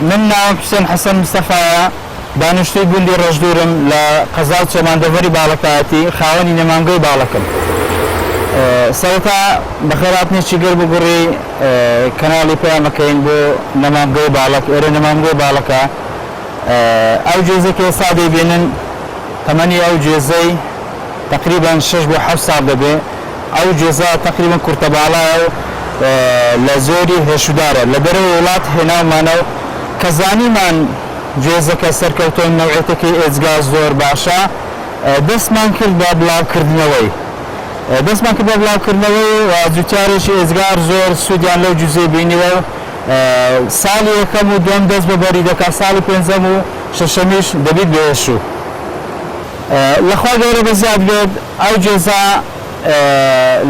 من ناوم حسين حسن مصطفى دانشتوی گوندی ڕەشدورم لە قەزاڵ چێماندەڤەری باڵەکایەتی خاوەنی نەمامگەی باڵەکەم. سەرەتا بەخێرهاتنێکی گەر بگوڕی کەناڵی پەیامەکەین بۆ نەمامگەی باڵەک ئێرە نەمامگەی باڵەکە ئەو جێزەی کە ئێستا دەیبینن تەمەنی ئەو جێزەی تقریبا 6 بۆ 7 ساڵ دەبێ. ئەو جێزە تقریبا کورتەباڵایە و لە زۆری هێشودارە لە دەرەوە وڵات هێناومانە و کە زانیمان جێزەکە سەرکەوتۆی نەوعێتەکەی ئێجگا زۆر باشە دەستمان کرد بە بڵاوکردنەوەی و جوتیارێکی ئێجگار زۆر سوودیان لەو جوزەی بینیوە و ساڵی یەکەم و دوم دەست بەبەری دەکات ساڵی پێنجەم و شەشەمیش دەبیت بێشوو. لەخوا گەورە بەزیاد بێت ئەو جێزە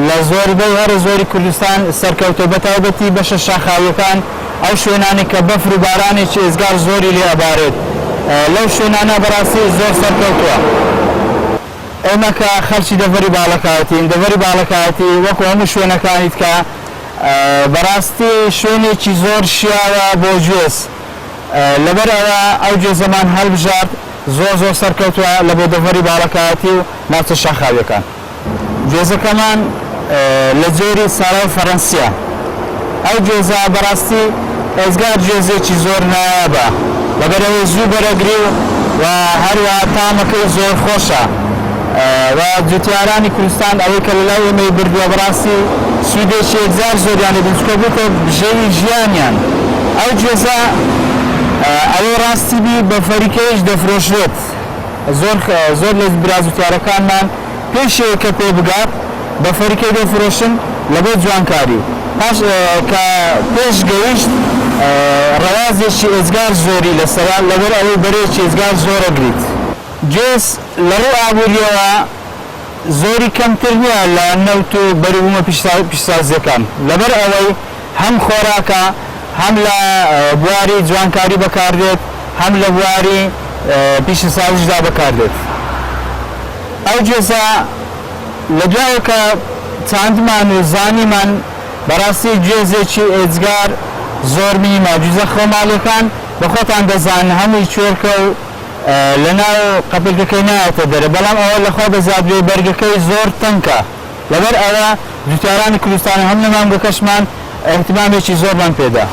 لە زۆربەی هەرە زۆری کوردستان سەرکەوتۆ بەتایبەتی بەشە شاخاویەکان ئەو شوێنانی کە بەفر و بارانێکی ئێزگار زۆری لێ ئەبارێت لەو شوێنانە بەڕاستی زۆر سەرکەوتووە. ئێمە کە خەڵکی دەڤەری باڵەکایەتین دەڤەری باڵەکایەتی وەکو هەموو شوێنەکانیت کە بەڕاستی شوێنێکی زۆر شیاوە بۆ گوێز لەبەر ئەوە ئەو جێزەمان هەڵبژارد زۆر سەرکەوتووە لە بۆ دەڤەری باڵەکایەتی و ناوچە شاخاویەکان. جێزەکەمان لە جۆری ساڵای فەڕەنسیە. ئەو جێزە بەڕاستی ئێزگار جێزێکی زۆر نایابە لەبەرەوەی زوو بەرەگری و هەروە تامەکەی زۆر خۆشە و جوتیارانی کوردستان ئەوەی کە لەلای ئێمەی بردووە بەڕاستی سوودێکی ئێجزار زۆریان لێ چکە بووتە بژێوی ژیانیان. ئەو جێزە ئەوەی ڕاستی بی بە فەریکەیش دەفرۆشرێت زۆر لە برا جوتیارەکانمان پێشەوە کە پێ بگات بە فەریکەی دەفرۆشن لەبۆ جوانکاری پاش کە پێش گەیشت ڕەوازێکی ئێجگار زۆری لەسەرا لەبەر ئەوەی بەرێکی ئێجگار زۆرە گریت. جێز لە ڕوو ئابووریەوە زۆری کەمتر نییە لە نەوت و بەروبوومە پیشسازیەکان لەبەر ئەوەی هەم خۆراکە هەم لە بواری جوانکاری بەکاردێت هەم لە بواری پیشسازیشدا بەکاردێت. ئەو جێزە لە دوایە کە چاندمان و زانیمان بەڕاستی جێزێکی ئێجگار زۆر میمە جوزە خۆماڵیەکان بە خۆتان دەزان هەمووی چۆرکە و لەناو قەپلگەکەی نایەتە دەرە بەڵام ئەوە لەخوا بەزیادبێ بەرگەکەی زۆر تەنکە لەبەر ئەوە جوتیارانی کوردستان هەم لە مامگەکەشمان اهتمامێکی زۆرمان پێدا.